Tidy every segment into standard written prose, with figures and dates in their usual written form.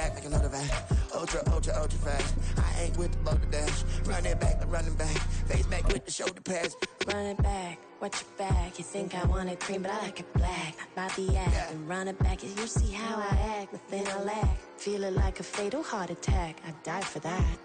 back like another van. Ultra, ultra, ultra fast. I ain't with the motor dash. Running back, the running back. Face back with the shoulder pads. Run it back, watch your back. You think I want it cream, but I like it black. About the act and run it back. You see how I act, nothing I lack. Feel it like a fatal heart attack. I'd die for that.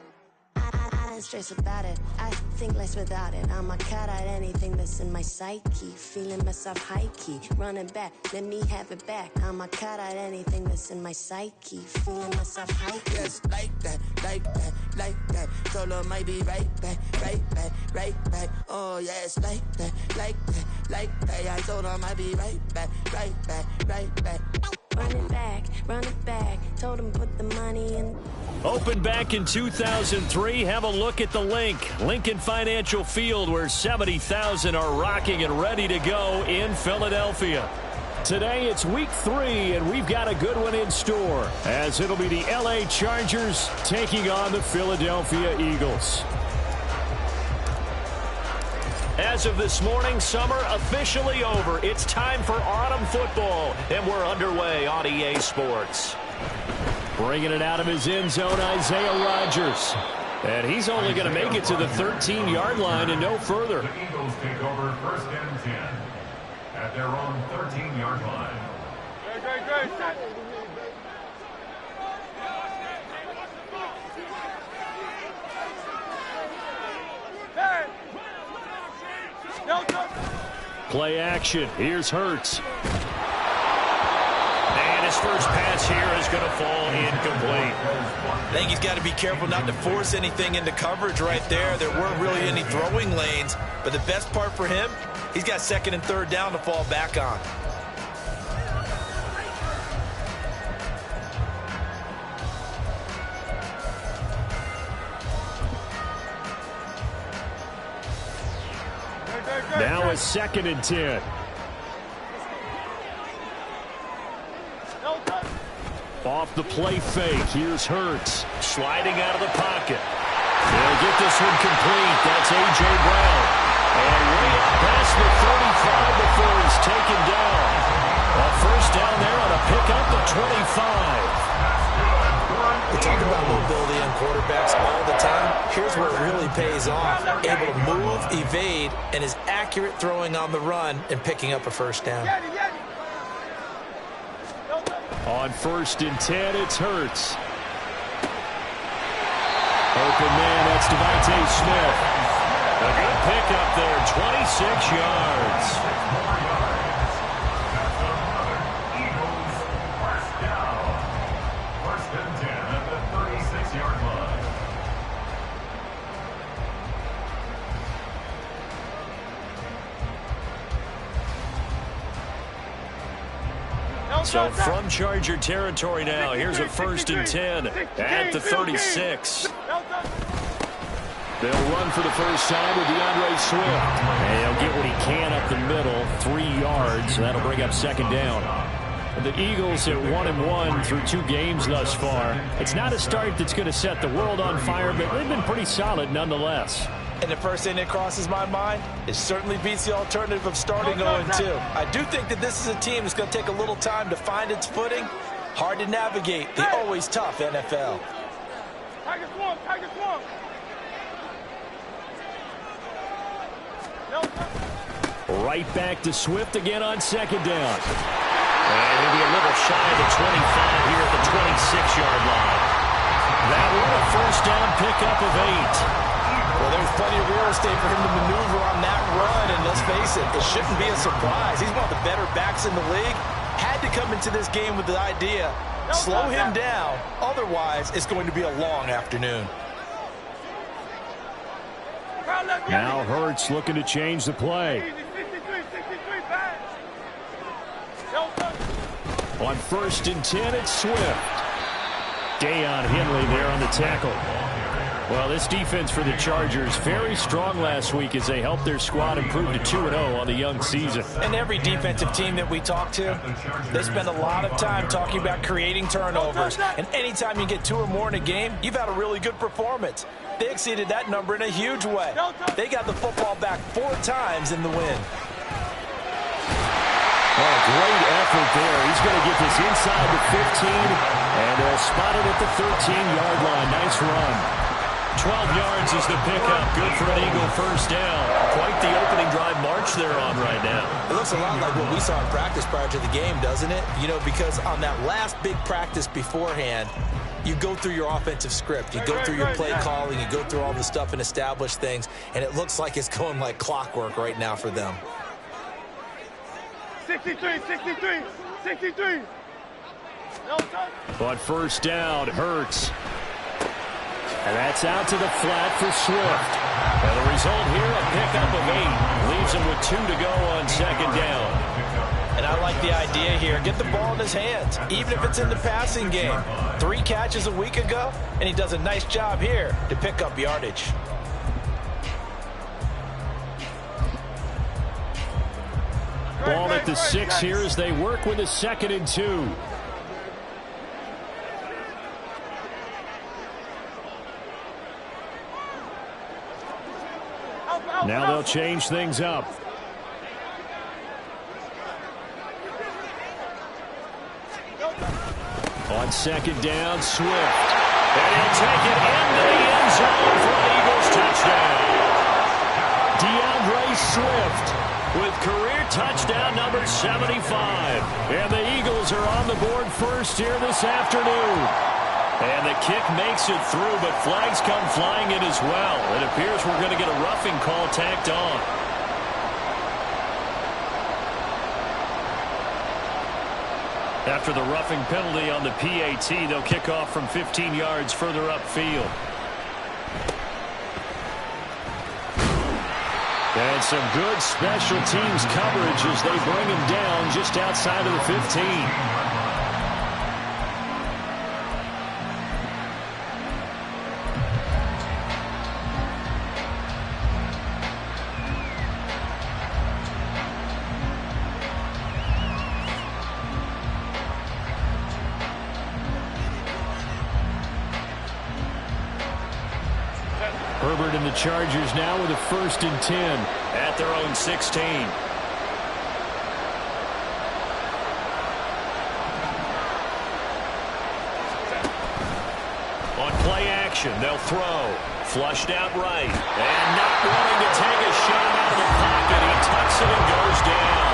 I don't stress about it. I think less without it. I'ma cut out anything that's in my psyche. Feeling myself high key. Running back, let me have it back. I'ma cut out anything that's in my psyche. Feeling myself high key. Yes, like that, like that, like that. Solo might be right back, right back, right back. Oh, yes, like that, like that, like that. I told her I might be right back, right back, right back. Run it back. Told him put the money in. Opened back in 2003. Have a look at the link. Lincoln Financial Field, where 70,000 are rocking and ready to go in Philadelphia. Today it's week 3, and we've got a good one in store, as it'll be the LA Chargers taking on the Philadelphia Eagles. As of this morning, summer officially over. It's time for autumn football, and we're underway on EA Sports. Bringing it out of his end zone, Isaiah Rodgers. And he's only going to make it to the 13-yard line and no further. The Eagles take over 1st and 10 at their own 13-yard line. Great. Play action. Here's Hurts. And his first pass here is going to fall incomplete. I think he's got to be careful not to force anything into coverage right there. There weren't really any throwing lanes. But the best part for him, he's got 2nd and 3rd down to fall back on. Now a 2nd and 10. Off the play fake. Here's Hurts. Sliding out of the pocket. They'll get this one complete. That's A.J. Brown. And way up past the 35 before he's taken down. A first down there on a pickup at 25. We talk about mobility on quarterbacks all the time. Here's where it really pays off. Able to move, evade, and is accurate throwing on the run and picking up a first down. On 1st and 10, it's Hurts. Open man, that's Devontae Smith. A good pickup there, 26 yards. So from Charger territory now, here's a 1st and 10 at the 36. They'll run for the first time with DeAndre Swift. And he'll get what he can up the middle, 3 yards. So that'll bring up 2nd down. The Eagles at 1-1 through 2 games thus far. It's not a start that's going to set the world on fire, but they've been pretty solid nonetheless. And the first thing that crosses my mind is certainly beats the alternative of starting 0-2. I do think that this is a team that's going to take a little time to find its footing. Hard to navigate the always tough NFL. Tigers one. Right back to Swift again on 2nd down. And he'll be a little shy of the 25 here at the 26-yard line. That one a first down pickup of 8. Well, there's plenty of real estate for him to maneuver on that run, and let's face it, it shouldn't be a surprise. He's one of the better backs in the league. Had to come into this game with the idea, slow him down, otherwise it's going to be a long afternoon. Now Hurts looking to change the play. On 1st and 10, it's Swift. Deion Henley there on the tackle. Well, this defense for the Chargers, very strong last week as they helped their squad improve to 2-0 on the young season. And every defensive team that we talk to, they spend a lot of time talking about creating turnovers. And anytime you get 2 or more in a game, you've had a really good performance. They exceeded that number in a huge way. They got the football back 4 times in the win. Well, a great effort there. He's going to get this inside the 15 And they'll spot it at the 13-yard line. Nice run. 12 yards is the pickup. Good for an Eagle first down. Quite the opening drive march they're on right now. It looks a lot like what we saw in practice prior to the game, doesn't it? You know, because on that last big practice beforehand, you go through your offensive script. You go through your play calling. You go through all the stuff and establish things. And it looks like it's going like clockwork right now for them. 63, 63, 63. But first down, Hurts. And that's out to the flat for Swift. And the result here, a pickup of 8. Leaves him with 2 to go on second down. And I like the idea here. Get the ball in his hands, even if it's in the passing game. 3 catches a week ago, and he does a nice job here to pick up yardage. Ball at the 6 here as they work with a 2nd and 2. Now they'll change things up. On second down, Swift. And he'll take it into the end zone for an Eagles touchdown. DeAndre Swift with career touchdown number 75. And the Eagles are on the board first here this afternoon. And the kick makes it through, but flags come flying in as well. It appears we're going to get a roughing call tacked on. After the roughing penalty on the PAT, they'll kick off from 15 yards further upfield. And some good special teams coverage as they bring him down just outside of the 15. Herbert and the Chargers now with a 1st and 10 at their own 16. On play action, they'll throw. Flushed out right. And not wanting to take a shot out of the pocket. He tucks it and goes down.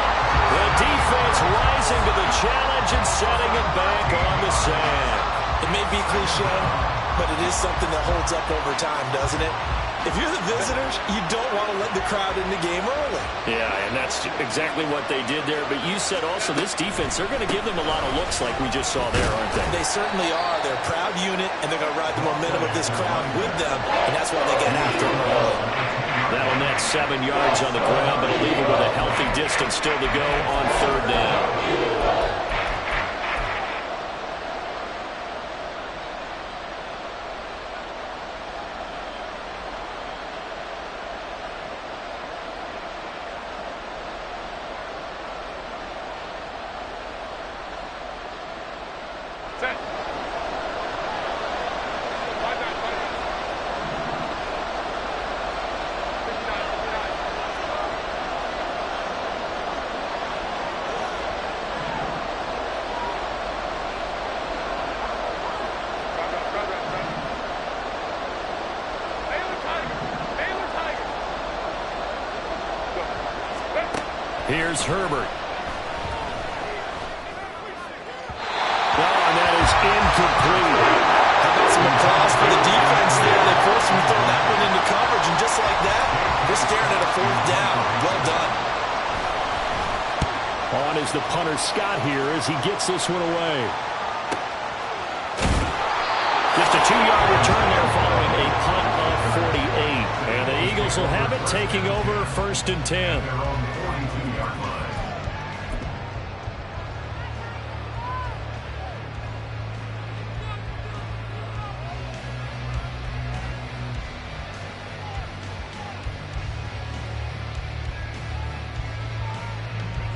The defense rising to the challenge and setting it back on the sand. It may be cliche, but it is something that holds up over time, doesn't it? If you're the visitors, you don't want to let the crowd in the game early. Yeah, and that's exactly what they did there. But you said also this defense, they're going to give them a lot of looks like we just saw there, aren't they? They certainly are. They're a proud unit, and they're going to ride the momentum of this crowd with them, and that's why they get after them early. That'll net 7 yards on the ground, but it'll leave it with a healthy distance still to go on 3rd down. Here's Herbert. And that is incomplete. How about some applause for the defense there? They forced him to throw that one into coverage, and just like that, we're staring at a 4th down. Well done. On is the punter Scott here as he gets this one away. Just a 2-yard return there following a punt of 48. And the Eagles will have it, taking over 1st and 10.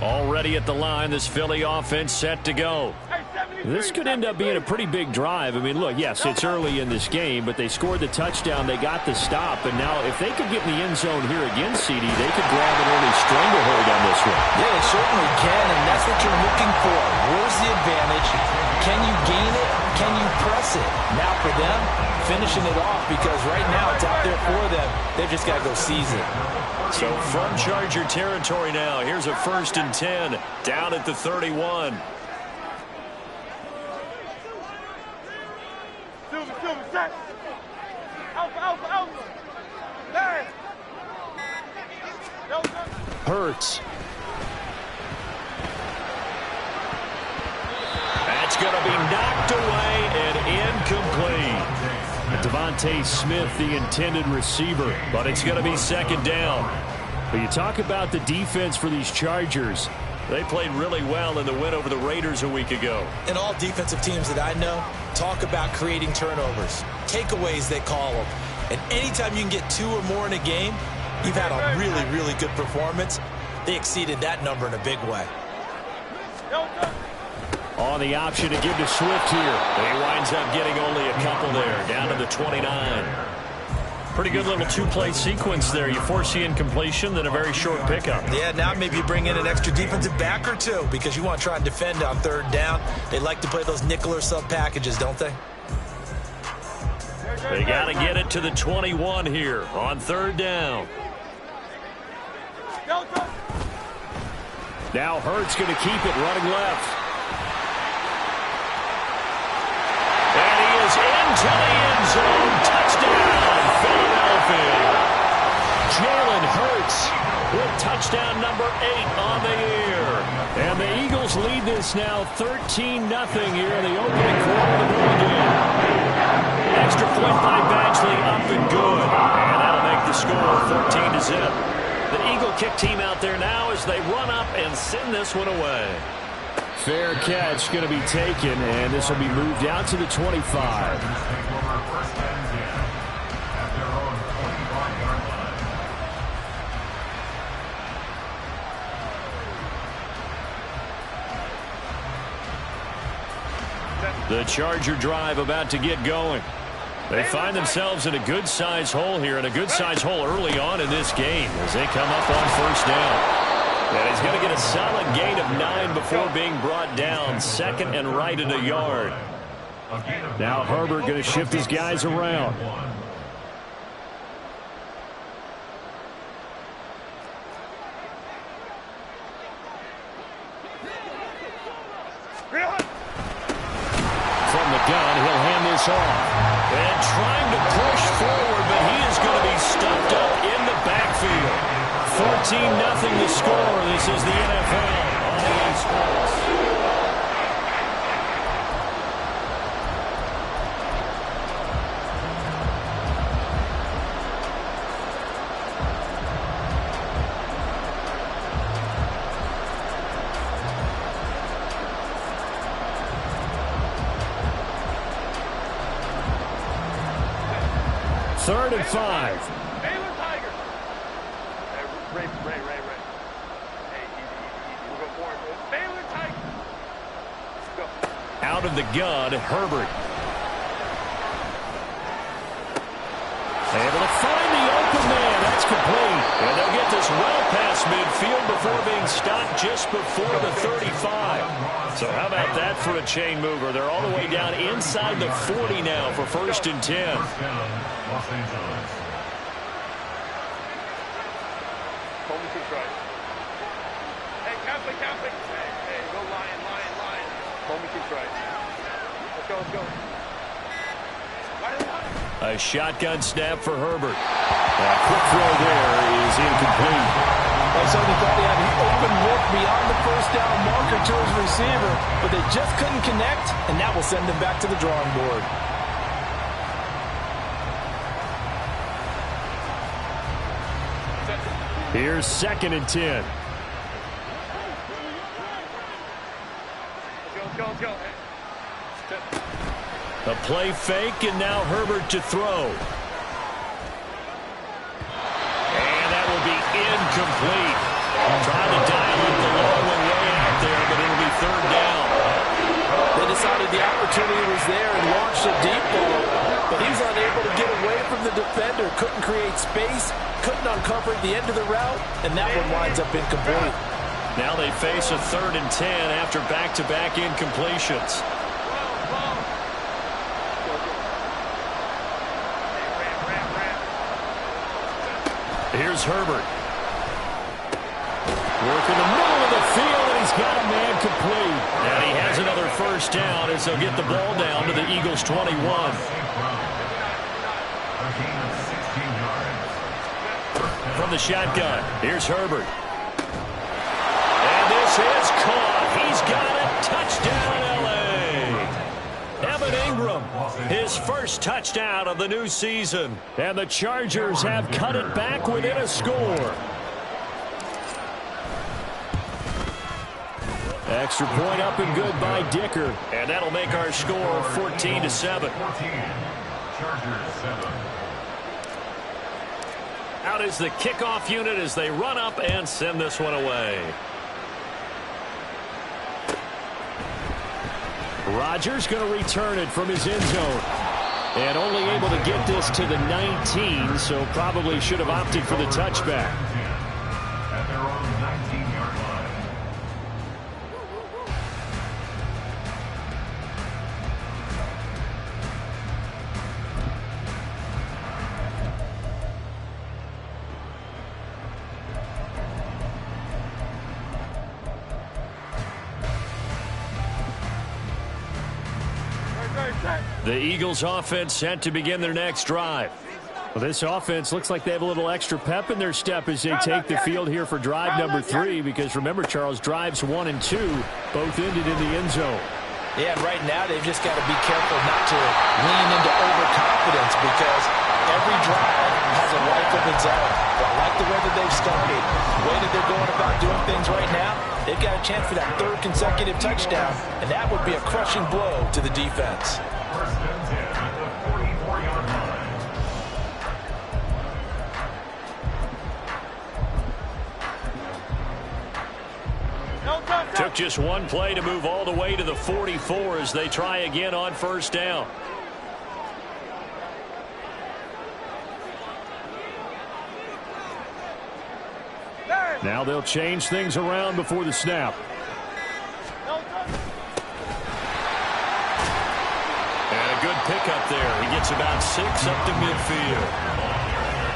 Already at the line, this Philly offense set to go. Hey, 70 This could end up being a pretty big drive. I mean, look, yes, it's early in this game, but they scored the touchdown, they got the stop, and now if they could get in the end zone here again, CD, they could grab an early stranglehold on this one. Yeah, they certainly can, and that's what you're looking for. Where's the advantage? Can you gain it? Can you press it? Now for them, finishing it off, because right now it's out there for them. They've just got to go seize it. So from Charger territory now, here's a 1st and 10 down at the 31. Set. Alpha. There. Hurts. That's going to be knocked away and incomplete. Devontae Smith, the intended receiver, but it's going to be 2nd down. But you talk about the defense for these Chargers. They played really well in the win over the Raiders a week ago. And all defensive teams that I know talk about creating turnovers. Takeaways, they call them. And anytime you can get 2 or more in a game, you've had a really, really good performance. They exceeded that number in a big way. On the option to give to Swift here. But he winds up getting only a couple there, down to the 29. Pretty good little 2-play sequence there. You force the incompletion, then a very short pickup. Yeah, now maybe you bring in an extra defensive back or 2 because you want to try and defend on 3rd down. They like to play those nickel or sub packages, don't they? They got to get it to the 21 here on 3rd down. Now Hurts going to keep it running left. And he is into the end zone. Touchdown, Philadelphia. Jalen Hurts with touchdown number 8 on the year. And the Eagles lead this now 13-0 here in the opening quarter of the ball game. Extra point by Badgley up and good. And that'll make the score 14-0. The Eagle kick team out there now as they run up and send this one away. Fair catch going to be taken, and this will be moved out to the 25. The Charger drive about to get going. They find themselves in a good-sized hole here, and a good-sized hole early on in this game as they come up on 1st down. And he's going to get a solid gain of 9 before being brought down. 2nd and right at a yard. Now Herbert going to shift his guys around. From the gun, he'll hand this off. And trying to push forward, but he is going to be stuffed up in the backfield. 14-0 the score. This is the NFL on EA Sports. Third and 5. Baylor Tigers. Ray. Hey, easy. We'll go forward. Baylor Tigers. Go. Out of the gun, Herbert. Able to find the open man. That's complete. And they'll get this well past midfield before being stopped just before the 35. So how about that for a chain mover? They're all the way down inside the 40 now for 1st and 10. Los Angeles. Coleman keeps right. Hey, Catholic. Hey, go Lion. Coleman keeps right. Let's go. A shotgun snap for Herbert. A quick throw there is incomplete. Well, so they thought he had an open look beyond the 1st down marker to his receiver, but they just couldn't connect, and that will send them back to the drawing board. Here's 2nd and 10. Let's go. A play fake, and now Herbert to throw. And that will be incomplete. Trying to dial up the long one way out there, but it'll be 3rd down. They decided the opportunity was there and launched a deep ball, but he's unable to get away from the defender. Couldn't create space, couldn't uncover the end of the route, and that one winds up incomplete. Now they face a 3rd and 10 after back-to-back incompletions. Here's Herbert. Working the middle of the field, and he's got a man complete. And he has another first down as they'll get the ball down to the Eagles' 21. From the shotgun, here's Herbert. And this is caught. He's got it. Touchdown, L.A. Evan Ingram, his first touchdown of the new season. And the Chargers have cut it back within a score. Extra point up and good by Dicker. And that'll make our score 14-7. Chargers 7. Out is the kickoff unit as they run up and send this one away. Rodgers going to return it from his end zone. And only able to get this to the 19, so probably should have opted for the touchback. At their own 19-yard line. The Eagles offense set to begin their next drive. Well, this offense looks like they have a little extra pep in their step as they take the field here for drive number 3, because remember, Charles, drives 1 and 2 both ended in the end zone. Yeah, and right now they've just got to be careful not to lean into overconfidence, because every drive has a life of its own. But I like the way that they've started, the way that they're going about doing things right now. They've got a chance for that 3rd consecutive touchdown, and that would be a crushing blow to the defense. First and 10 at the 44-yard line. Took just one play to move all the way to the 44 as they try again on first down. Now they'll change things around before the snap. And a good pickup there. He gets about 6 up to midfield.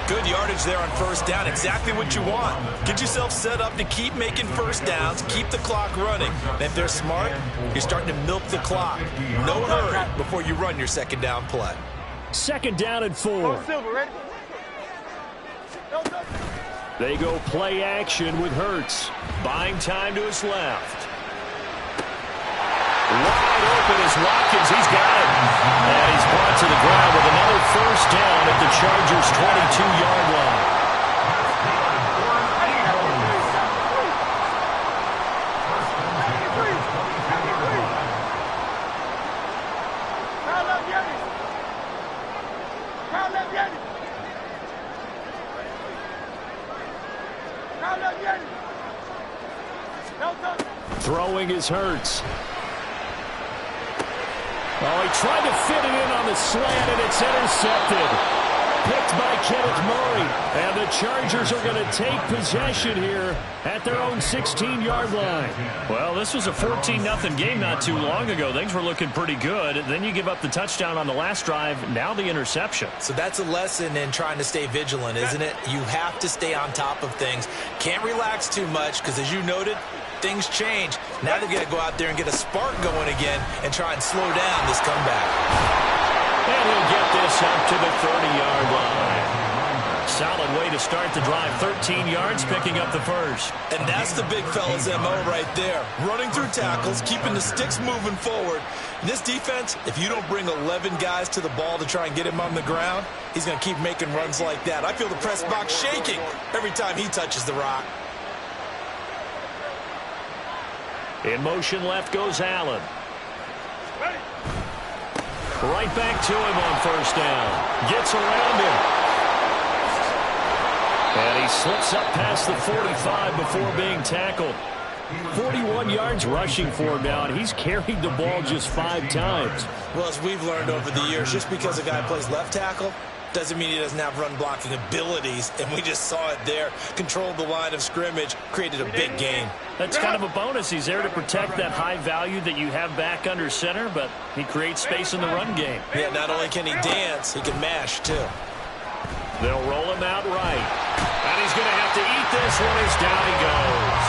Good yardage there on first down. Exactly what you want. Get yourself set up to keep making first downs, keep the clock running. And if they're smart, you're starting to milk the clock. No hurry before you run your second down play. 2nd down and 4. They go play action with Hurts. Buying time to his left. Wide open is Watkins. He's got it. And he's brought to the ground with another first down at the Chargers' 22-yard line. Throwing is Hurts. Oh, he tried to fit it in on the slant, and it's intercepted. Picked by Kenneth Murray. And the Chargers are going to take possession here at their own 16-yard line. Well, this was a 14-0 game not too long ago. Things were looking pretty good. Then you give up the touchdown on the last drive. Now the interception. So that's a lesson in trying to stay vigilant, isn't it? You have to stay on top of things. Can't relax too much because, as you noted, things change. Now they've got to go out there and get a spark going again and try and slow down this comeback. And he'll get this up to the 30-yard line. Solid way to start the drive. 13 yards, picking up the first. And that's the big fella's MO right there. Running through tackles, keeping the sticks moving forward. In this defense, if you don't bring 11 guys to the ball to try and get him on the ground, he's going to keep making runs like that. I feel the press box shaking every time he touches the rock. In motion left goes Allen. Right back to him on first down. Gets around him. And he slips up past the 45 before being tackled. 41 yards rushing for him now, and he's carried the ball just 5 times. Well, as we've learned over the years, just because a guy plays left tackle doesn't mean he doesn't have run blocking abilities, and we just saw it there. Controlled the line of scrimmage, created a big gain. That's kind of a bonus. He's there to protect that high value that you have back under center, but he creates space in the run game. Yeah, not only can he dance, he can mash, too. They'll roll him out right. And he's going to have to eat this one as down he goes.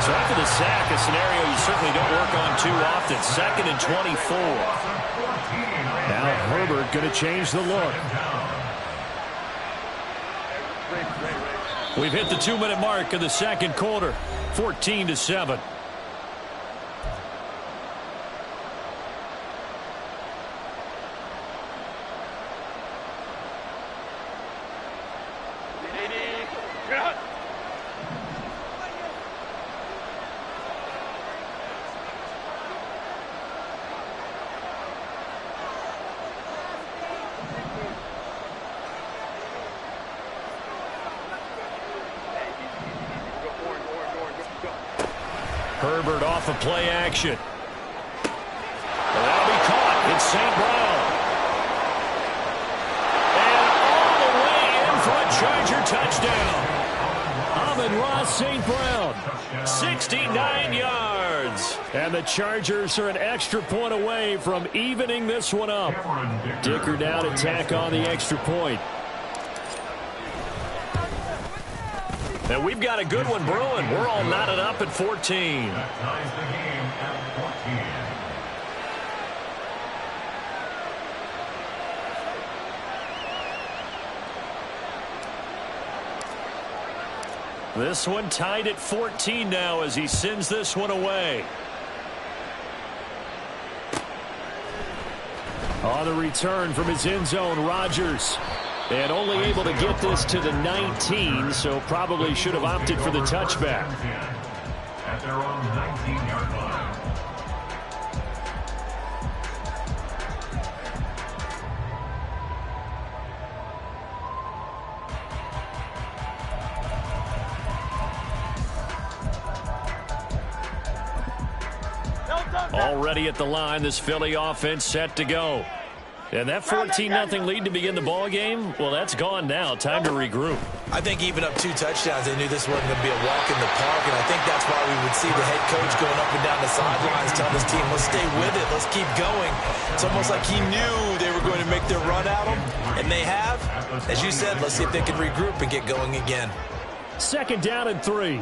So after the sack, a scenario you certainly don't work on too often. 2nd and 24. Now Herbert going to change the look. We've hit the 2-minute mark of the second quarter. 14-7. Herbert off of play action. Well, that'll be caught. It's St. Brown. And all the way in for a Charger touchdown. Amon-Ra St. Brown. 69 yards. And the Chargers are an extra point away from evening this one up. Dicker down to tack on the extra point. And we've got a good one brewing. We're all knotted up at 14. That ties the game at 14. This one tied at 14 now as he sends this one away. On the return from his end zone, Rodgers. And only able to get this to the 19, so probably should have opted for the touchback. At their own 19-yard line. Already at the line, this Philly offense set to go. And that 14-0 lead to begin the ball game, well, that's gone now. Time to regroup. I think even up 2 touchdowns, they knew this wasn't going to be a walk in the park, and I think that's why we would see the head coach going up and down the sidelines telling his team, let's stay with it, let's keep going. It's almost like he knew they were going to make their run at him, and they have. As you said, let's see if they can regroup and get going again. 2nd down and 3.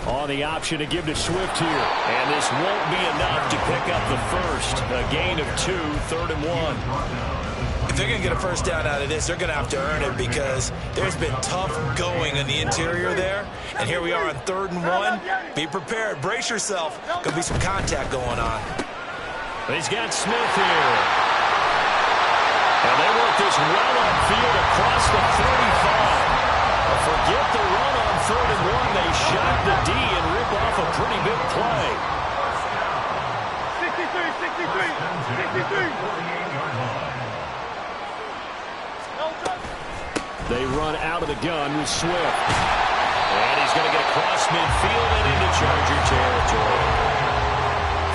On the option to give to Swift here. And this won't be enough to pick up the first. A gain of 2, 3rd and 1. If they're going to get a first down out of this, they're going to have to earn it because there's been tough going in the interior there. And here we are on 3rd and 1. Be prepared. Brace yourself. Going to be some contact going on. He's got Smith here. And they work this well upfield across the 35. Forget the run on 3rd and 1. They shot the D and rip off a pretty big play. 63. They run out of the gun with Swift. And he's going to get across midfield and into Charger territory.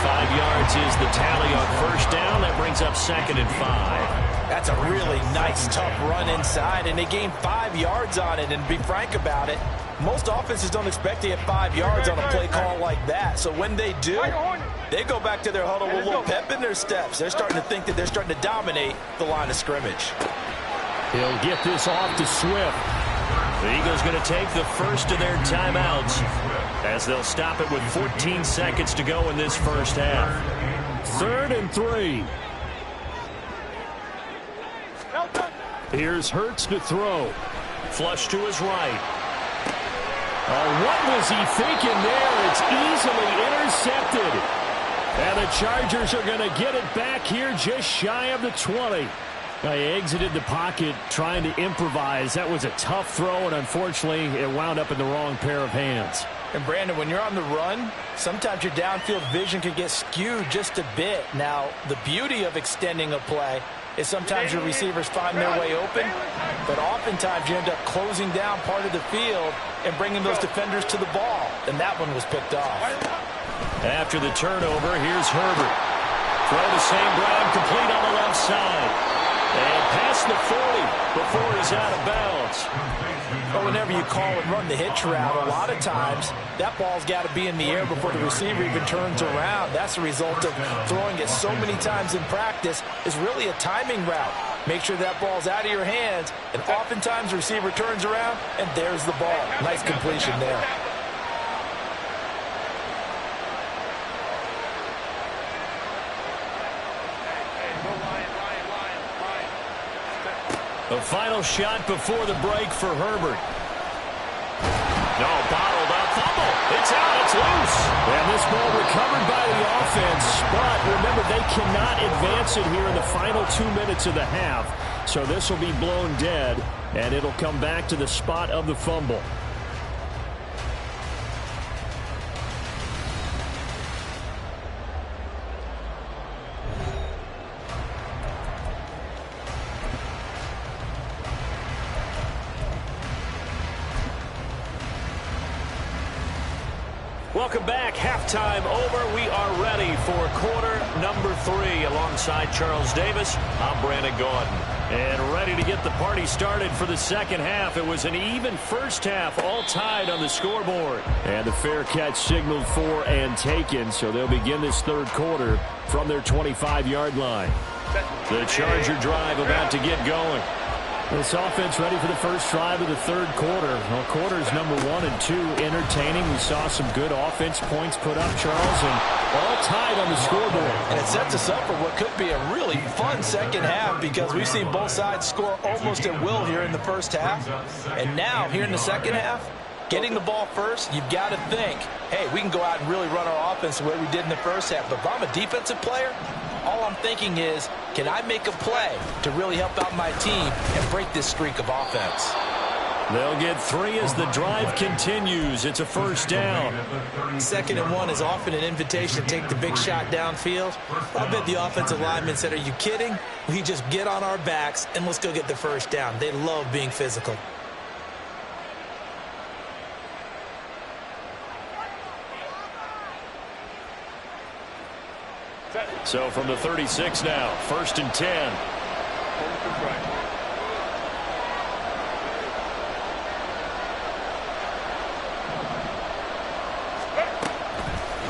5 yards is the tally on first down. That brings up 2nd and 5. That's a really nice, tough run inside, and they gained 5 yards on it. And to be frank about it, most offenses don't expect to get 5 yards on a play call like that. So when they do, they go back to their huddle with a little pep in their steps. They're starting to think that they're starting to dominate the line of scrimmage. He'll get this off to Swift. The Eagles going to take the first of their timeouts as they'll stop it with 14 seconds to go in this first half. 3rd and 3. Here's Hurts to throw. Flush to his right. What was he thinking there? It's easily intercepted. And the Chargers are going to get it back here just shy of the 20. They exited the pocket trying to improvise. That was a tough throw, and unfortunately, it wound up in the wrong pair of hands. And Brandon, when you're on the run, sometimes your downfield vision can get skewed just a bit. Now, the beauty of extending a play is sometimes your receivers find their way open, but oftentimes you end up closing down part of the field and bringing those defenders to the ball. And that one was picked off. After the turnover, here's Herbert. Throw to St. Brown, complete on the left side. And past the 40 before he's out of bounds. But whenever you call and run the hitch route, a lot of times that ball's got to be in the air before the receiver even turns around. That's the result of throwing it so many times in practice. Is really a timing route. Make sure that ball's out of your hands, and oftentimes the receiver turns around, and there's the ball. Nice completion there. The final shot before the break for Herbert. No, bottled up, fumble. It's out, it's loose. And this ball recovered by the offense, but remember, they cannot advance it here in the final 2 minutes of the half. So this will be blown dead, and it'll come back to the spot of the fumble. Welcome back. Halftime over. We are ready for quarter number 3. Alongside Charles Davis, I'm Brandon Gaudin. And ready to get the party started for the second half. It was an even first half, all tied on the scoreboard. And the fair catch signaled for and taken, so they'll begin this third quarter from their 25-yard line. The Charger drive about to get going. This offense ready for the first drive of the third quarter. Well, quarters number 1 and 2 entertaining. We saw some good offense points put up, Charles, and all tied on the scoreboard. And it sets us up for what could be a really fun second half because we've seen both sides score almost at will here in the first half. And now, here in the second half, getting the ball first, you've got to think, hey, we can go out and really run our offense the way we did in the first half. But if I'm a defensive player, all I'm thinking is, can I make a play to really help out my team and break this streak of offense? They'll get 3 as the drive continues. It's a first down. 2nd and 1 is often an invitation to take the big shot downfield. I bet the offensive lineman said, are you kidding? We just get on our backs and let's go get the first down. They love being physical. So from the 36 now, 1st and 10.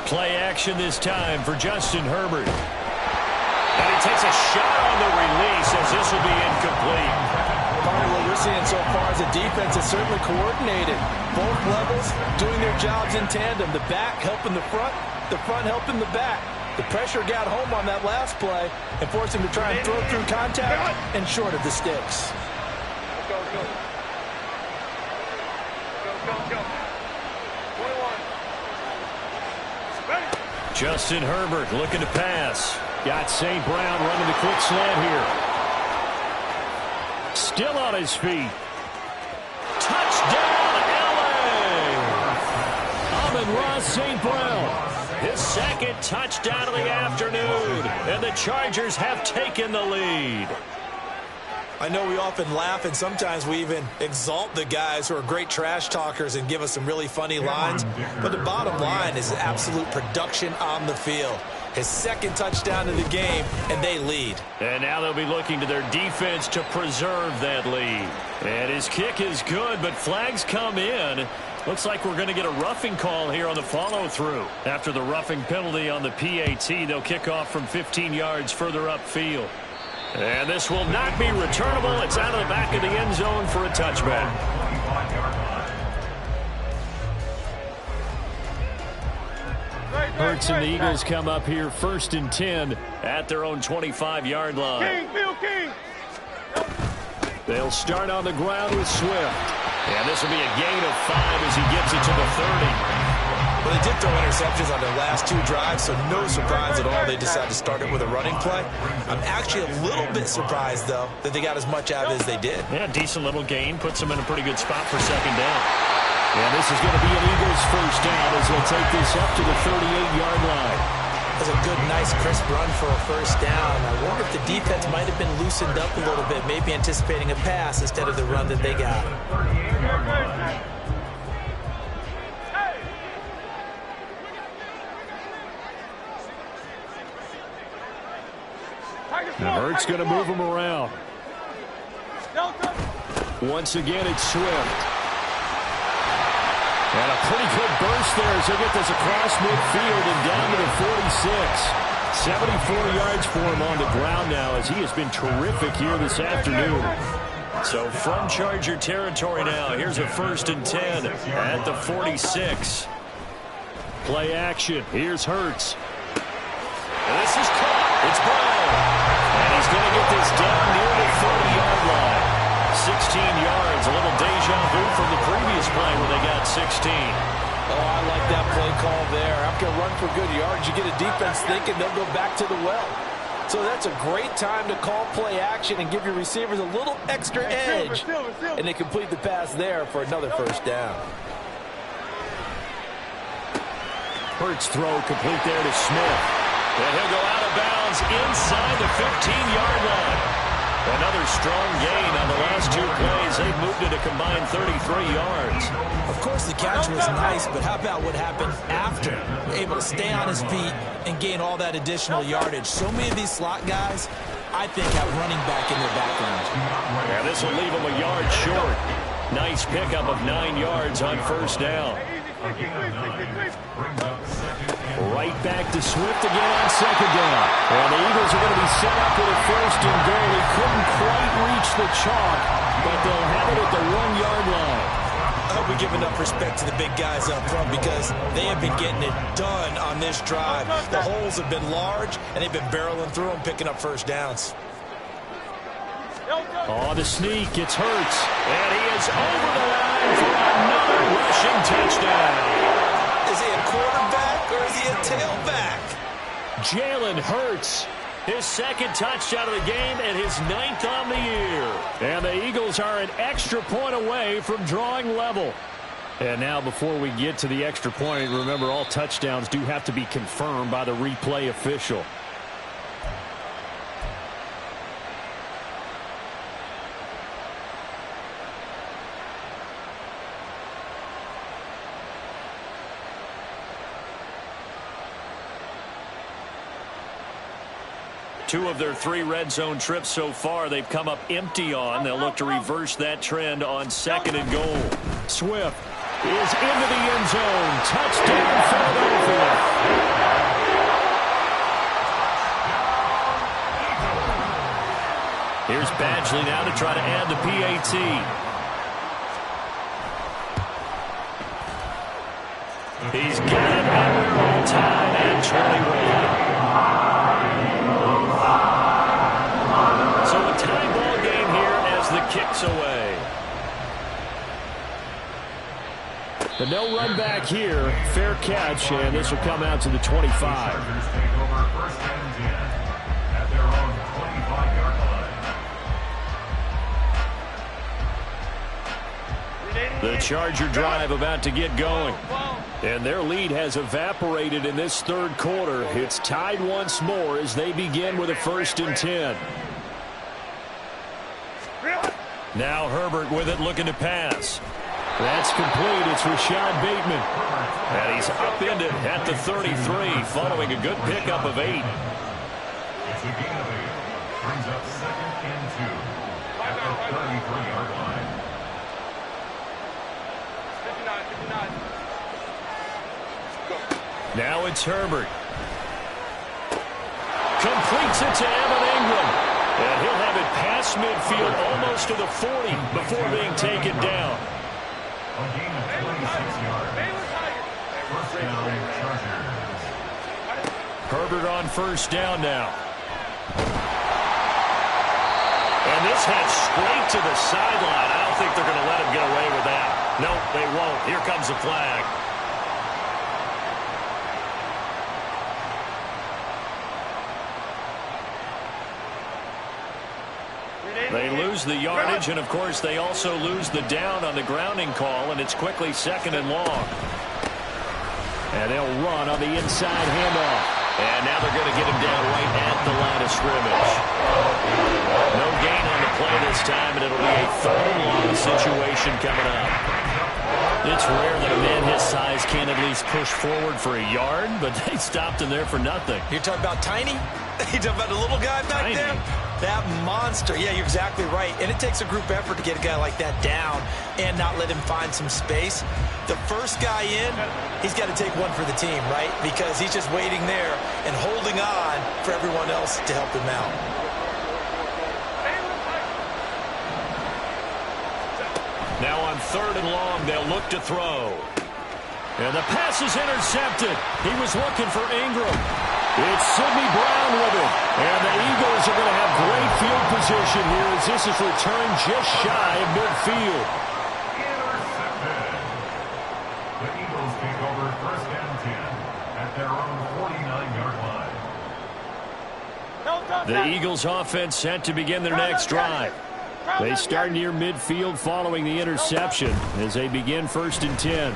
Play action this time for Justin Herbert. And he takes a shot on the release as this will be incomplete. What you're seeing so far as a defense is certainly coordinated. Both levels doing their jobs in tandem. The back helping the front helping the back. The pressure got home on that last play and forced him to try and throw through contact and short of the sticks. Go. Go. 21. Justin Herbert looking to pass. Got St. Brown running the quick slant here. Still on his feet. Touchdown, LA! Amon-Ra St. Brown. His second touchdown of the afternoon. And the Chargers have taken the lead. I know we often laugh and sometimes we even exalt the guys who are great trash talkers and give us some really funny lines. But the bottom line is absolute production on the field. His second touchdown of the game, and they lead. And now they'll be looking to their defense to preserve that lead. And his kick is good, but flags come in. Looks like we're going to get a roughing call here on the follow-through. After the roughing penalty on the PAT, they'll kick off from 15 yards further upfield. And this will not be returnable. It's out of the back of the end zone for a touchback. Hurts and the Eagles come up here 1st and 10 at their own 25-yard line. King. They'll start on the ground with Swift. And this will be a gain of 5 as he gets it to the 30. Well, they did throw interceptions on their last 2 drives, so no surprise at all they decided to start it with a running play. I'm actually a little bit surprised, though, that they got as much out as they did. Yeah, decent little gain. Puts them in a pretty good spot for 2nd down. And this is going to be an Eagles first down as they'll take this up to the 38-yard line. That's a good, nice, crisp run for a first down. I wonder if the defense might have been loosened up a little bit, maybe anticipating a pass instead of the run that they got. Now Hurts going to move him around. Once again, it's Swift. And a pretty good burst there as they get this across midfield and down to the 46. 74 yards for him on the ground now as he has been terrific here this afternoon. So from Charger territory now, here's a 1st and 10 at the 46. Play action. Here's Hurts. And this is caught. It's Brown. And he's going to get this down near the 30-yard line. 16 yards, a little deja vu from the previous play when they got 16. Oh, I like that play call there. After a run for good yards, you get a defense thinking they'll go back to the well. So that's a great time to call play action and give your receivers a little extra edge. And they complete the pass there for another first down. Hurts throw complete there to Smith. And he'll go out of bounds inside the 15-yard line. Another strong gain on the last 2 plays. They've moved it a combined 33 yards. Of course, the catch was nice, but how about what happened after? Able to stay on his feet and gain all that additional yardage. So many of these slot guys, I think, have running back in their background. Yeah, this will leave him a yard short. Nice pickup of 9 yards on first down. Right back to Swift again on second down. And the Eagles are going to be set up with a 1st and goal. He couldn't quite reach the chalk, but they'll have it at the 1-yard line. I hope we give enough respect to the big guys up front because they have been getting it done on this drive. The holes have been large, and they've been barreling through them, picking up first downs. On the sneak, it's Hurts. And he is over the line for another rushing touchdown. Is he a quarterback or is he a tailback? Jalen Hurts, his 2nd touchdown of the game and his 9th on the year. And the Eagles are an extra point away from drawing level. And now before we get to the extra point, remember all touchdowns do have to be confirmed by the replay official. Two of their 3 red zone trips so far they've come up empty on. They'll look to reverse that trend on 2nd and goal. Swift is into the end zone. Touchdown, Philadelphia. Here's Badgley now to try to add the PAT. He's got it on time at 21. So a tie ball game here as the kick's away. But no run back here. Fair catch, and this will come out to the 25. Chargers take over 1st and 10 at their own 25-yard line. The Charger drive about to get going. And their lead has evaporated in this 3rd quarter. It's tied once more as they begin with a 1st and 10. Now Herbert with it, looking to pass. That's complete. It's Rashad Bateman. And he's upended at the 33 following a good pickup of 8. It's a gain of 8. Brings up 2nd and 2 at the 33-yard line. 59. Now it's Herbert. Completes it to Evan Ingram. And he'll have it past midfield almost to the 40 before being taken down. A gain of 26 yards. First down, Chargers. Herbert on first down now. And this heads straight to the sideline. I don't think they're going to let him get away with that. No, they won't. Here comes the flag. They lose the yardage, and, of course, they also lose the down on the grounding call, and it's quickly 2nd and long. And they'll run on the inside handoff. And now they're going to get him down right at the line of scrimmage. No gain on the play this time, and it'll be a 3rd and long situation coming up. It's rare that a man his size can't at least push forward for a yard, but they stopped him there for nothing. You're talking about tiny? You're talking about the little guy back there? That monster. Yeah, you're exactly right. And it takes a group effort to get a guy like that down and not let him find some space. The first guy in, he's got to take one for the team, right? Because he's just waiting there and holding on for everyone else to help him out. Now on 3rd and long, they'll look to throw. And the pass is intercepted. He was looking for Ingram. It's Sidney Brown with it. And the Eagles are going to have great field position here as this is returned just shy of midfield. Intercepted. The Eagles take over 1st and 10 at their own 49-yard line. The Eagles offense set to begin their next drive. They start near midfield following the interception as they begin 1st and 10.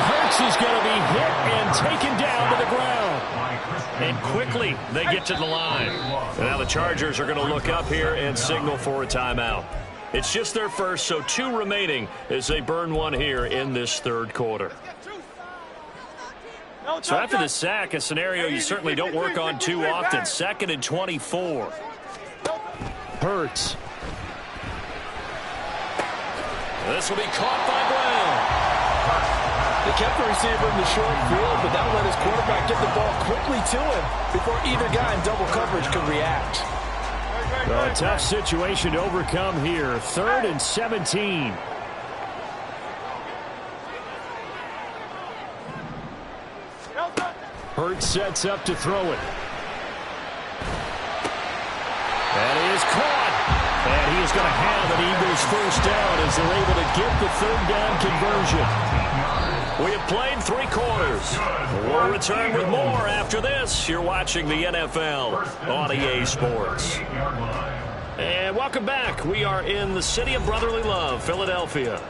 Hurts is going to be hit and taken down to the ground. And quickly they get to the line. And now the Chargers are going to look up here and signal for a timeout. It's just their first, so 2 remaining as they burn one here in this 3rd quarter. So after the sack, a scenario you certainly don't work on too often. 2nd and 24. Hurts. This will be caught by Brown. They kept the receiver in the short field, but that let his quarterback get the ball quickly to him before either guy in double coverage could react. Well, a tough situation to overcome here. 3rd and 17. Hurts sets up to throw it. That is caught. And he is going to have an Eagles 1st down as they're able to get the 3rd down conversion. We have played 3 quarters. We'll return with more after this. You're watching the NFL on EA Sports. And welcome back. We are in the city of brotherly love, Philadelphia.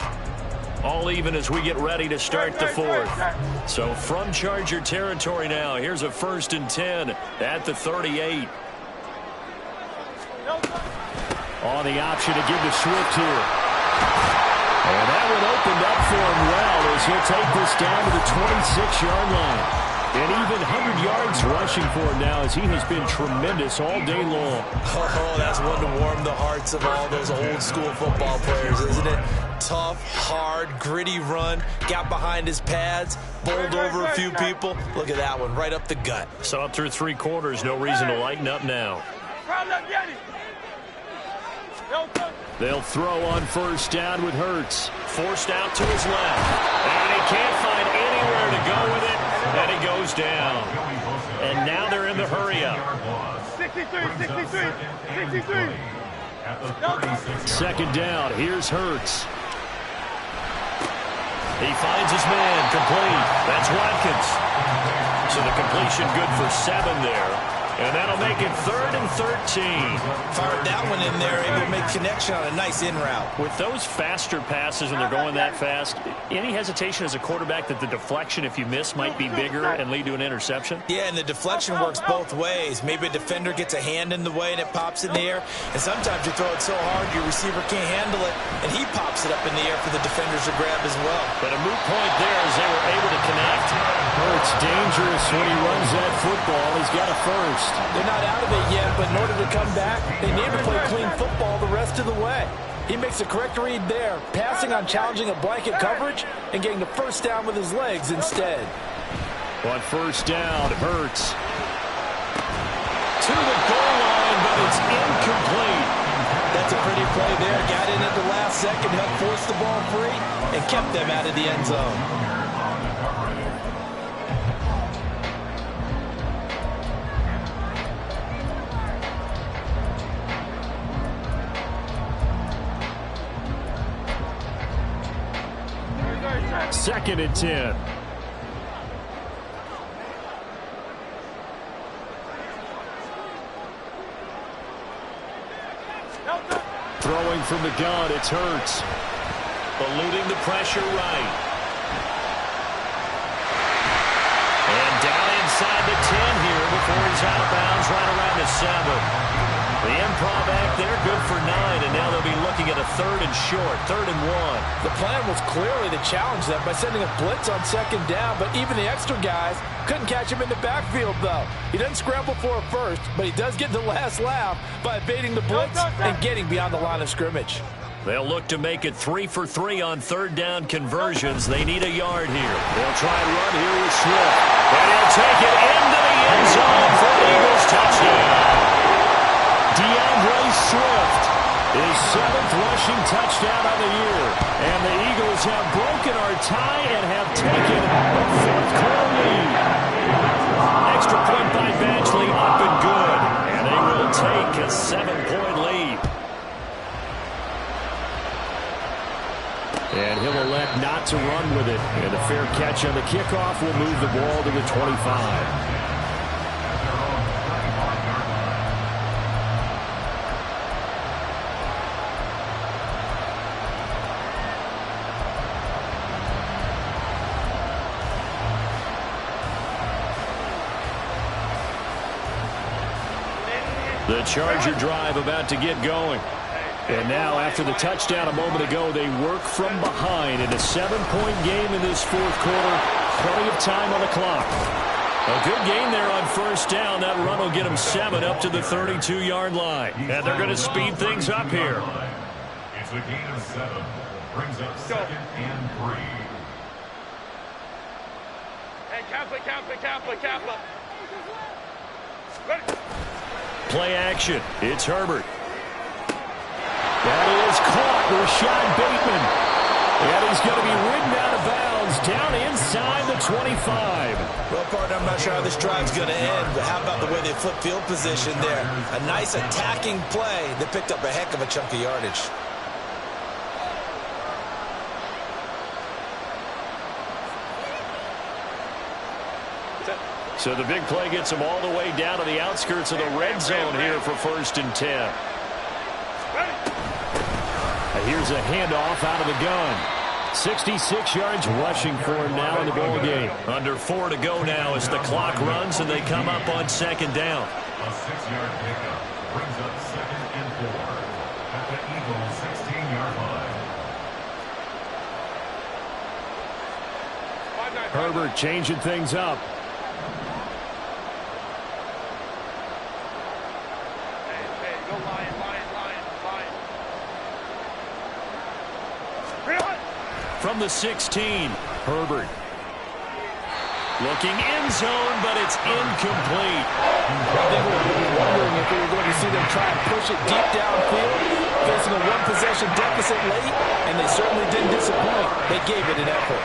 All even as we get ready to start the 4th. So from Charger territory now, here's a 1st and 10 at the 38. On the option to give to Swift here. And that one opened up for him well as he'll take this down to the 26-yard line. And even 100 yards rushing for him now as he has been tremendous all day long. Oh, that's one to warm the hearts of all those old-school football players, isn't it? Tough, hard, gritty run, got behind his pads, bowled over a few people. Look at that one, right up the gut. So up through 3 quarters, no reason to lighten up now. They'll throw on 1st down with Hurts. Forced out to his left. And he can't find anywhere to go with it. And he goes down. And now they're in the hurry-up. 63. 2nd down. Here's Hurts. He finds his man. Complete. That's Watkins. So the completion good for 7 there. And that'll make it 3rd and 13. Fired that one in there, able to make connection on a nice in route. With those faster passes when they're going that fast, any hesitation as a quarterback that the deflection, if you miss, might be bigger and lead to an interception? Yeah, and the deflection works both ways. Maybe a defender gets a hand in the way and it pops in the air. And sometimes you throw it so hard your receiver can't handle it, and he pops it up in the air for the defenders to grab as well. But a moot point there as they were able to connect. Hurts dangerous when he runs that football. He's got a 1st. They're not out of it yet, but in order to come back, they need to play clean football the rest of the way. He makes a correct read there, passing on challenging a blanket coverage and getting the 1st down with his legs instead. On 1st down, Hurts. To the goal line, but it's incomplete. That's a pretty play there. Got in at the last second, helped force the ball free, and kept them out of the end zone. Second and 10. Throwing from the gun, it's Hurts. Eluding the pressure right. And down inside the 10 here before he's out of bounds right around the 7. The improv act there, good for 9, and now they'll be looking at a 3rd and short, 3rd and 1. The plan was clearly to challenge them by sending a blitz on 2nd down, but even the extra guys couldn't catch him in the backfield, though. He doesn't scramble for a first, but he does get the last laugh by evading the blitz and getting beyond the line of scrimmage. They'll look to make it 3 for 3 on 3rd down conversions. They need a yard here. They'll try and run here with Swift. And he'll take it into the end zone for the Eagles touchdown. DeAndre Swift, his 7th rushing touchdown of the year. And the Eagles have broken our tie and have taken a 4th quarter lead. Extra point by Badgley, up and good. And they will take a 7-point lead. And he'll elect not to run with it. And a fair catch on the kickoff will move the ball to the 25. The Charger drive about to get going. And now, after the touchdown a moment ago, they work from behind in a 7-point game in this 4th quarter. Plenty of time on the clock. A good gain there on 1st down. That run will get them 7 up to the 32-yard line. And they're going to speed things up here. It's a gain of 7. Brings up 2nd and 3. Hey, Kappa. Ready? Play action. It's Herbert. That is caught. Rashad Bateman. And he's going to be ridden out of bounds down inside the 25. Well, partner, I'm not sure how this drive's going to end, but how about the way they flip field position there? A nice attacking play that picked up a heck of a chunk of yardage. So the big play gets them all the way down to the outskirts of the red zone here for 1st and 10. Here's a handoff out of the gun. 66 yards rushing for him now in the ball game. Under 4 to go now as the clock runs and they come up on 2nd down. A 6-yard pickup brings up 2nd and 4 at the Eagles' 16-yard line. Herbert changing things up. Hey, go Lion. From the 16, Herbert. Looking end zone, but it's incomplete. I think we were wondering if we were going to see them try and push it deep downfield, facing a 1-possession deficit late, and they certainly didn't disappoint. They gave it an effort.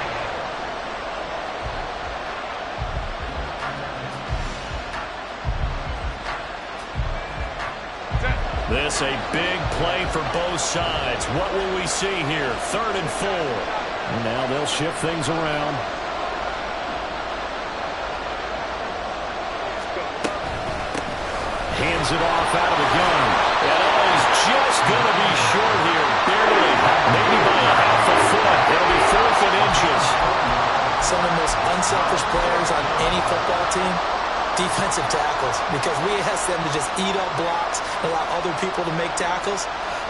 This a big play for both sides. What will we see here? 3rd and 4. And now they'll shift things around. Hands it off out of the gun. And he's just going to be short here. Barely. Maybe by a half a foot. It'll be 4th and inches. Some of the most unselfish players on any football team, defensive tackles, because we ask them to just eat up blocks, allow other people to make tackles.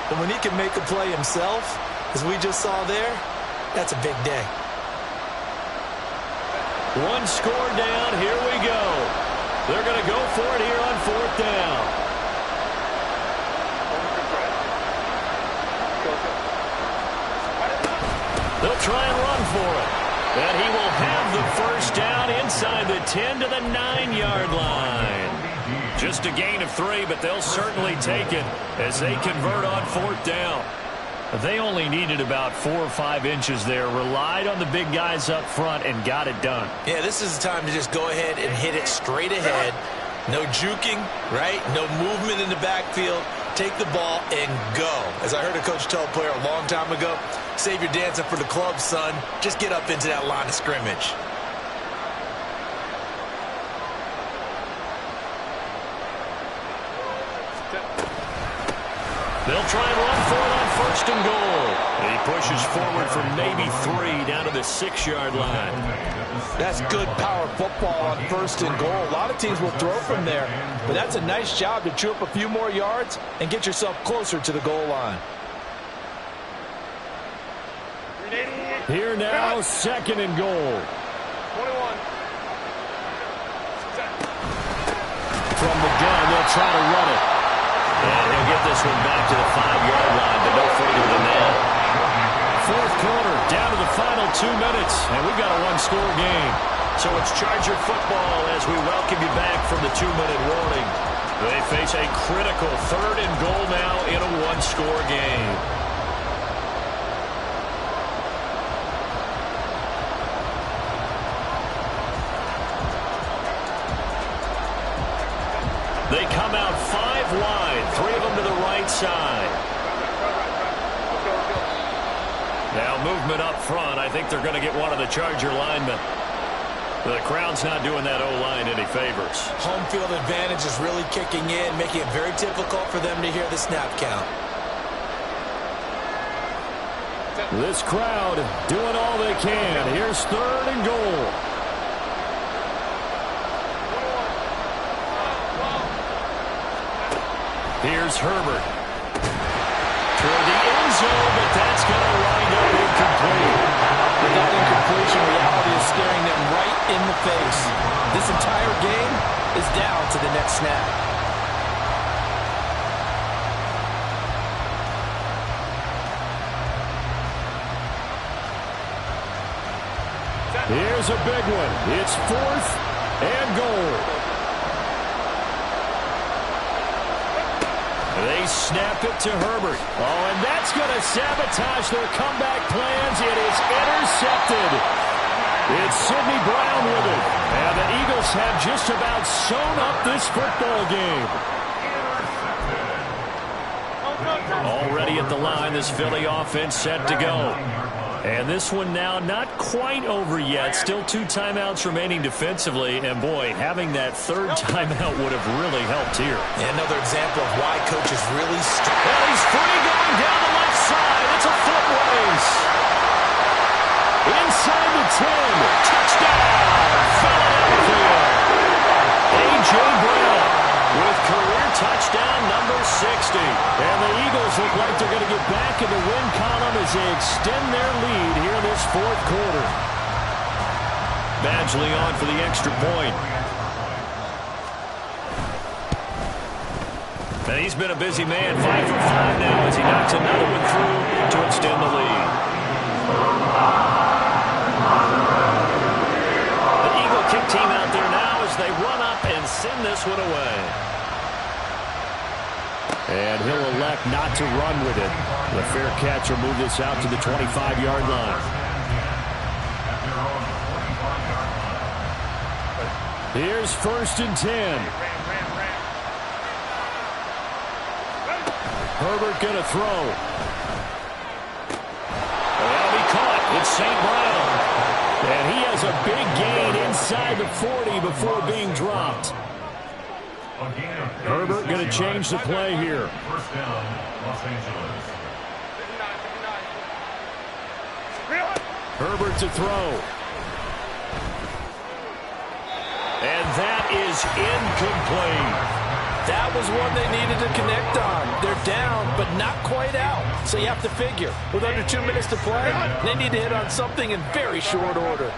But when he can make a play himself, as we just saw there, that's a big day. 1 score down. Here we go. They're going to go for it here on 4th down. They'll try and run for it. And he will have the 1st down inside the 10 to the 9-yard line. Just a gain of 3, but they'll certainly take it as they convert on 4th down. They only needed about 4 or 5 inches there, relied on the big guys up front, and got it done. Yeah, this is the time to just go ahead and hit it straight ahead. No juking, right? No movement in the backfield. Take the ball and go. As I heard a coach tell a player a long time ago, save your dancing for the club, son. Just get up into that line of scrimmage. They'll try and run for it on 1st and goal. He pushes forward for maybe 3 down to the 6-yard line. That's good power football on 1st and goal. A lot of teams will throw from there, but that's a nice job to chew up a few more yards and get yourself closer to the goal line. Here now, 2nd and goal. 21. From the gun, they'll try to run it. And he'll get this one back to the 5-yard line, but no further than that. 4th quarter, down to the final 2 minutes, and we've got a 1-score game. So it's Charger football as we welcome you back from the 2-minute warning. They face a critical 3rd and goal now in a 1-score game. They come out 5 wide, 3 of them to the right side. Now movement up front. I think they're going to get one of the Charger linemen. The crowd's not doing that O-line any favors. Home field advantage is really kicking in, making it very difficult for them to hear the snap count. This crowd doing all they can. Here's 3rd and goal. Here's Herbert. Toward the end zone, but that's going to wind up incomplete. With that incompletion, reality is staring them right in the face. This entire game is down to the next snap. Here's a big one. It's 4th and goal. They snap it to Herbert. Oh, and that's going to sabotage their comeback plans. It is intercepted. It's Sidney Brown with it. And the Eagles have just about sewn up this football game. Already at the line, this Philly offense set to go. And this one now not quite over yet. Still 2 timeouts remaining defensively. And, boy, having that 3rd timeout would have really helped here. And another example of why coaches really Well, he's free going down the left side. It's a foot race. Inside the 10. Touchdown, Philadelphia. A.J. Brown with career touchdown number 60. And the Eagles look like they're going to get back in the win column as they extend their lead here in this 4th quarter. Badgley on for the extra point. And he's been a busy man, 5 for 5 now as he knocks another one through to extend the lead. The Eagle kick team out there now as they run up and send this one away. And he'll elect not to run with it. The fair catch will move this out to the 25-yard line. Here's 1st and 10. Herbert going to throw. That'll be caught. It's St. Brown. And he has a big gain inside the 40 before being dropped. Herbert going to change the play here. 1st down, Los Angeles. Herbert to throw. And that is incomplete. That was one they needed to connect on. They're down, but not quite out. So you have to figure, with under 2 minutes to play, they need to hit on something in very short order.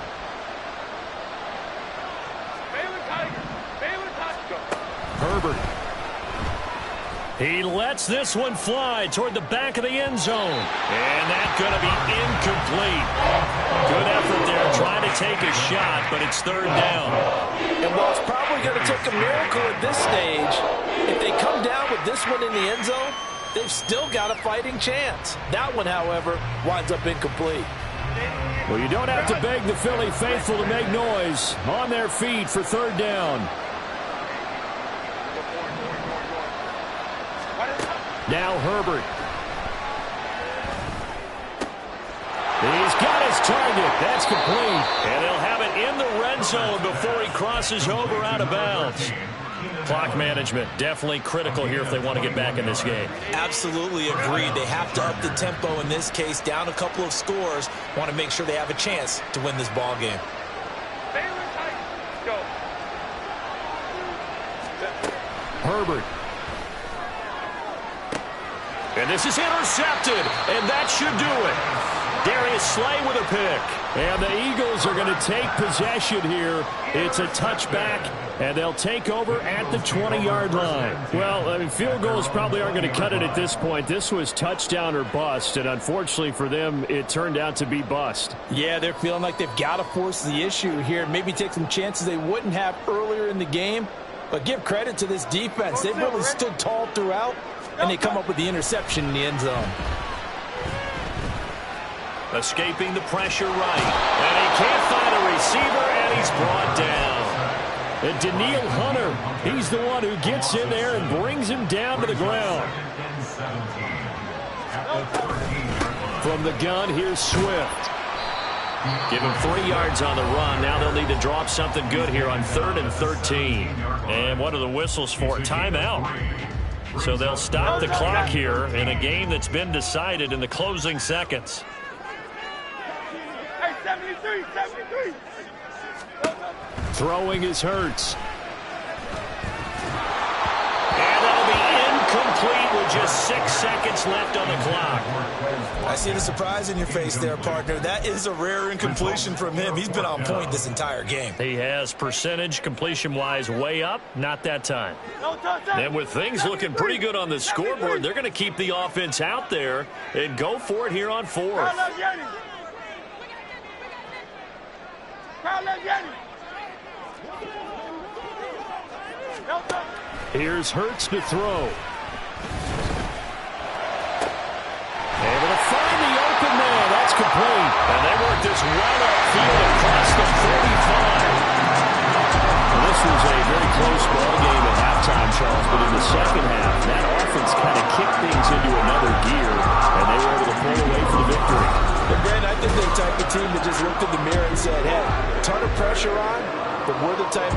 Herbert. He lets this one fly toward the back of the end zone. And that's going to be incomplete. Good effort there trying to take a shot, but it's 3rd down. And while it's probably going to take a miracle at this stage, if they come down with this one in the end zone, they've still got a fighting chance. That one, however, winds up incomplete. Well, you don't have to beg the Philly faithful to make noise. On their feet for 3rd down. Now Herbert. He's got his target. That's complete. And he'll have it in the red zone before he crosses over out of bounds. Clock management, definitely critical here if they want to get back in this game. Absolutely agreed. They have to up the tempo in this case, down a couple of scores. Want to make sure they have a chance to win this ball game. Go. Herbert. And this is intercepted, and that should do it. Darius Slay with a pick. And the Eagles are going to take possession here. It's a touchback, and they'll take over at the 20-yard line. Well, I mean, field goals probably aren't going to cut it at this point. This was touchdown or bust, and unfortunately for them, it turned out to be bust. Yeah, they're feeling like they've got to force the issue here. Maybe take some chances they wouldn't have earlier in the game. But give credit to this defense. They've really stood tall throughout, and they come up with the interception in the end zone. Escaping the pressure right. And he can't find a receiver, and he's brought down. And Danielle Hunter, he's the one who gets in there and brings him down to the ground. From the gun, here's Swift. Give him 3 yards on the run. Now they'll need to drop something good here on 3rd and 13. And what are the whistles for? Timeout. So they'll stop the clock here in a game that's been decided in the closing seconds. Hey, 73. Throwing is Hurts. And that'll be incomplete with just 6 seconds left on the clock. I see the surprise in your face there, partner. That is a rare incompletion from him. He's been on point this entire game. He has percentage completion-wise way up, not that time. And with things looking pretty good on the scoreboard, they're going to keep the offense out there and go for it here on 4th. Here's Hurts to throw. Able to find the open man. That's complete. And they work this well upfield across the 45. Well, this was a very close ball game at halftime, Charles, but in the second half, that offense kind of kicked things into another gear, and they were able to pull away for the victory. But, Brandon, I think they're the type of team that just looked in the mirror and said, hey, a ton of pressure on, but we're the type of